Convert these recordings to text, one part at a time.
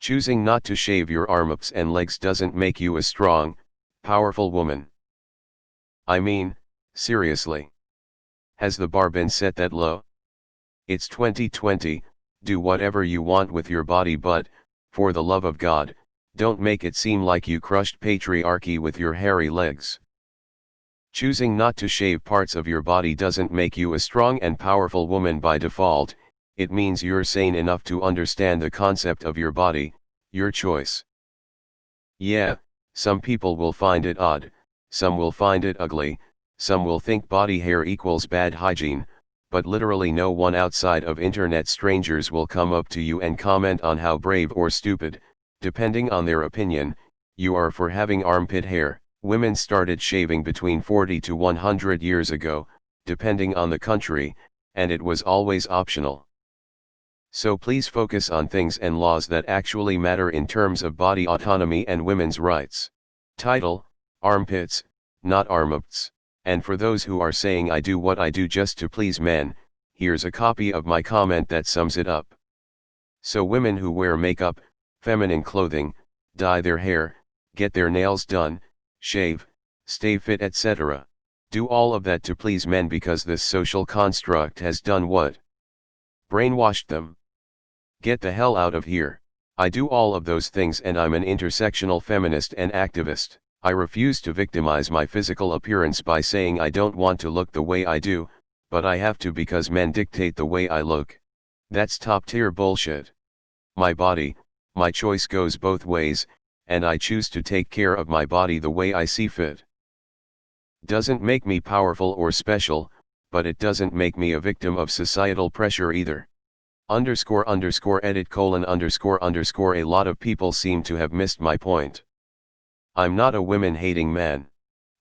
Choosing not to shave your armipts and legs doesn't make you a strong, powerful woman. I mean, seriously. Has the bar been set that low? It's 2020, do whatever you want with your body, but, for the love of God, don't make it seem like you crushed patriarchy with your hairy legs. Choosing not to shave parts of your body doesn't make you a strong and powerful woman by default. It means you're sane enough to understand the concept of your body, your choice. Yeah, some people will find it odd, some will find it ugly, some will think body hair equals bad hygiene, but literally no one outside of internet strangers will come up to you and comment on how brave or stupid, depending on their opinion, you are for having armpit hair. Women started shaving between 40 to 100 years ago, depending on the country, and it was always optional. So please focus on things and laws that actually matter in terms of body autonomy and women's rights. Title: Armpits, not armipts. And for those who are saying I do what I do just to please men, here's a copy of my comment that sums it up. So women who wear makeup, feminine clothing, dye their hair, get their nails done, shave, stay fit, etc. do all of that to please men because this social construct has done what? Brainwashed them. Get the hell out of here. I do all of those things and I'm an intersectional feminist and activist. I refuse to victimize my physical appearance by saying I don't want to look the way I do, but I have to because men dictate the way I look. That's top tier bullshit. My body, my choice goes both ways, and I choose to take care of my body the way I see fit. Doesn't make me powerful or special, but it doesn't make me a victim of societal pressure either. __edit:___. A lot of people seem to have missed my point. I'm not a women-hating man.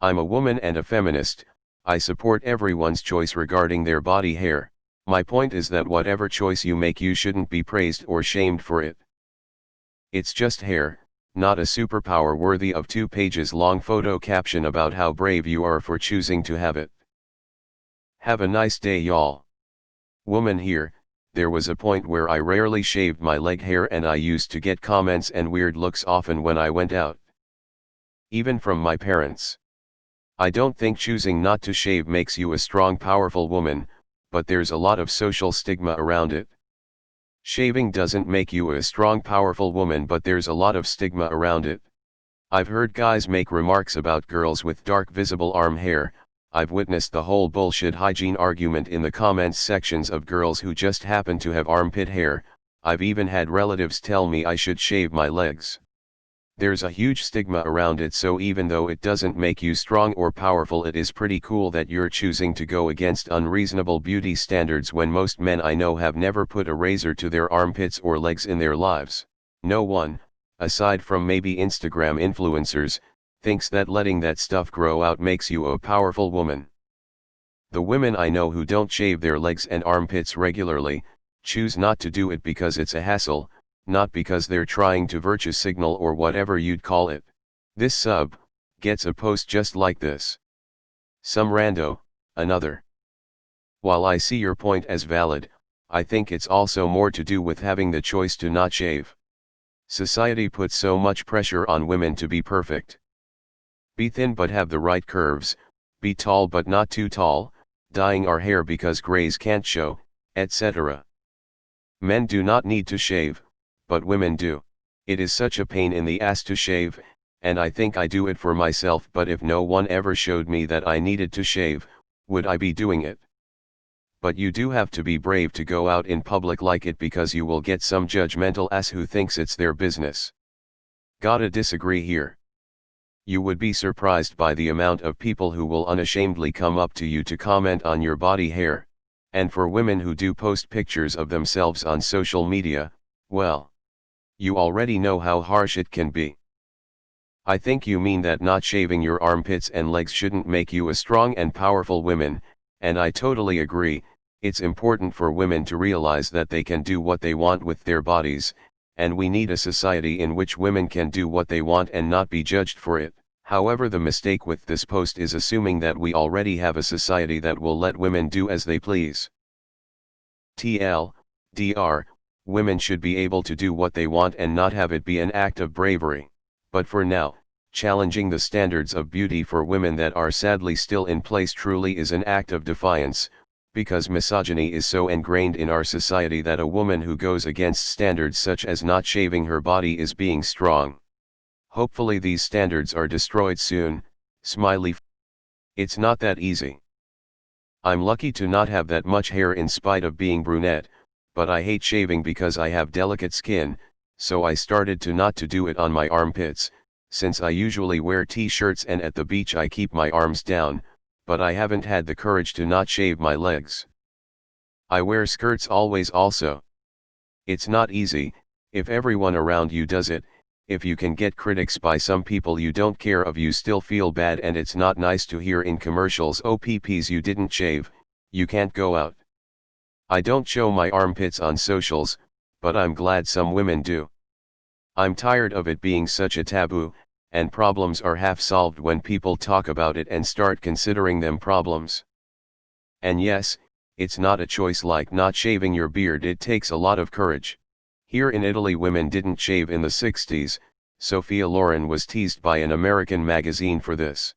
I'm a woman and a feminist. I support everyone's choice regarding their body hair. My point is that whatever choice you make, you shouldn't be praised or shamed for it. It's just hair, not a superpower worthy of 2 pages long photo caption about how brave you are for choosing to have it. Have a nice day, y'all. Woman here. There was a point where I rarely shaved my leg hair and I used to get comments and weird looks often when I went out. Even from my parents. I don't think choosing not to shave makes you a strong, powerful woman, but there's a lot of social stigma around it. Shaving doesn't make you a strong, powerful woman, but there's a lot of stigma around it. I've heard guys make remarks about girls with dark visible arm hair. I've witnessed the whole bullshit hygiene argument in the comments sections of girls who just happen to have armpit hair. I've even had relatives tell me I should shave my legs. There's a huge stigma around it, so even though it doesn't make you strong or powerful, it is pretty cool that you're choosing to go against unreasonable beauty standards when most men I know have never put a razor to their armpits or legs in their lives. No one, aside from maybe Instagram influencers, thinks that letting that stuff grow out makes you a powerful woman. The women I know who don't shave their legs and armpits regularly, choose not to do it because it's a hassle, not because they're trying to virtue signal or whatever you'd call it. This sub gets a post just like this. Some rando, another. While I see your point as valid, I think it's also more to do with having the choice to not shave. Society puts so much pressure on women to be perfect. Be thin but have the right curves, be tall but not too tall, dyeing our hair because grays can't show, etc. Men do not need to shave, but women do. It is such a pain in the ass to shave, and I think I do it for myself, but if no one ever showed me that I needed to shave, would I be doing it? But you do have to be brave to go out in public like it, because you will get some judgmental ass who thinks it's their business. Gotta disagree here. You would be surprised by the amount of people who will unashamedly come up to you to comment on your body hair. And for women who do post pictures of themselves on social media, well, you already know how harsh it can be. I think you mean that not shaving your armpits and legs shouldn't make you a strong and powerful woman, and I totally agree. It's important for women to realize that they can do what they want with their bodies, and we need a society in which women can do what they want and not be judged for it. However, the mistake with this post is assuming that we already have a society that will let women do as they please. TL, Dr. women should be able to do what they want and not have it be an act of bravery. But for now, challenging the standards of beauty for women that are sadly still in place truly is an act of defiance, because misogyny is so ingrained in our society that a woman who goes against standards such as not shaving her body is being strong. Hopefully these standards are destroyed soon, smiley. It's not that easy. I'm lucky to not have that much hair in spite of being brunette, but I hate shaving because I have delicate skin, so I started to not to do it on my armpits, since I usually wear t-shirts and at the beach I keep my arms down, but I haven't had the courage to not shave my legs. I wear skirts always also. It's not easy, if everyone around you does it. If you can get critics by some people you don't care of, you still feel bad, and it's not nice to hear in commercials, "OPPs you didn't shave, you can't go out." I don't show my armpits on socials, but I'm glad some women do. I'm tired of it being such a taboo, and problems are half solved when people talk about it and start considering them problems. And yes, it's not a choice like not shaving your beard, it takes a lot of courage. Here in Italy women didn't shave in the 60s, Sophia Loren was teased by an American magazine for this.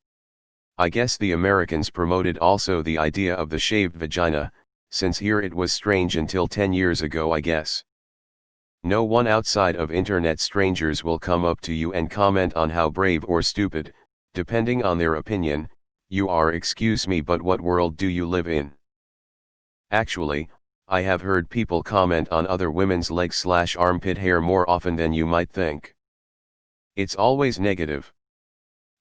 I guess the Americans promoted also the idea of the shaved vagina, since here it was strange until 10 years ago I guess. No one outside of internet strangers will come up to you and comment on how brave or stupid, depending on their opinion, you are. Excuse me, but what world do you live in? Actually, I have heard people comment on other women's leg/armpit hair more often than you might think. It's always negative.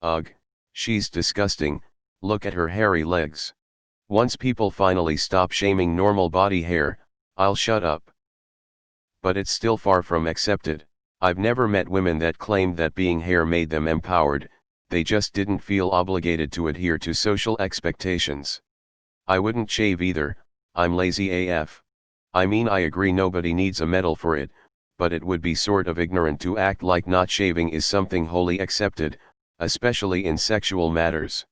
Ugh, she's disgusting, look at her hairy legs. Once people finally stop shaming normal body hair, I'll shut up. But it's still far from accepted. I've never met women that claimed that being hair made them empowered, they just didn't feel obligated to adhere to social expectations. I wouldn't shave either, I'm lazy AF. I mean, I agree nobody needs a medal for it, but it would be sort of ignorant to act like not shaving is something wholly accepted, especially in sexual matters.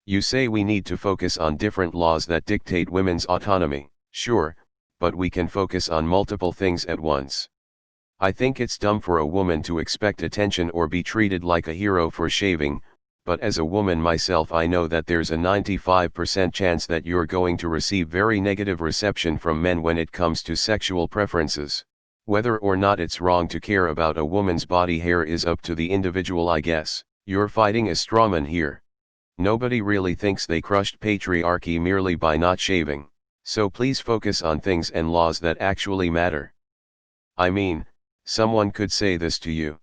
You say we need to focus on different laws that dictate women's autonomy, sure, but we can focus on multiple things at once. I think it's dumb for a woman to expect attention or be treated like a hero for shaving, but as a woman myself I know that there's a 95% chance that you're going to receive very negative reception from men when it comes to sexual preferences. Whether or not it's wrong to care about a woman's body hair is up to the individual, I guess. You're fighting a strawman here. Nobody really thinks they crushed patriarchy merely by not shaving, so please focus on things and laws that actually matter. I mean, someone could say this to you.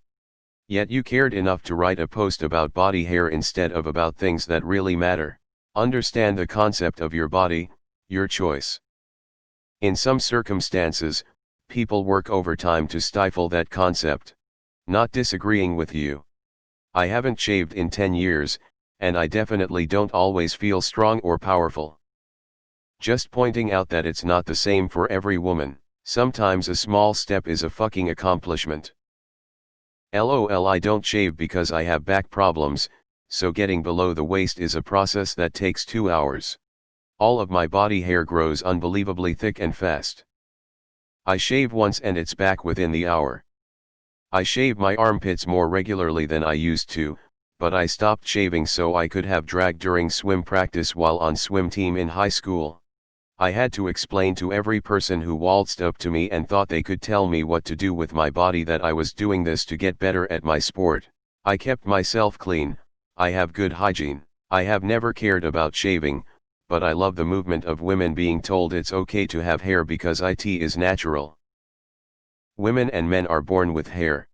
Yet you cared enough to write a post about body hair instead of about things that really matter. Understand the concept of your body, your choice. In some circumstances, people work overtime to stifle that concept. Not disagreeing with you. I haven't shaved in 10 years, and I definitely don't always feel strong or powerful. Just pointing out that it's not the same for every woman. Sometimes a small step is a fucking accomplishment. LOL, I don't shave because I have back problems, so getting below the waist is a process that takes 2 hours. All of my body hair grows unbelievably thick and fast. I shave once and it's back within the hour. I shave my armpits more regularly than I used to, but I stopped shaving so I could have drag during swim practice while on swim team in high school. I had to explain to every person who waltzed up to me and thought they could tell me what to do with my body that I was doing this to get better at my sport. I kept myself clean, I have good hygiene. I have never cared about shaving, but I love the movement of women being told it's okay to have hair because it is natural. Women and men are born with hair.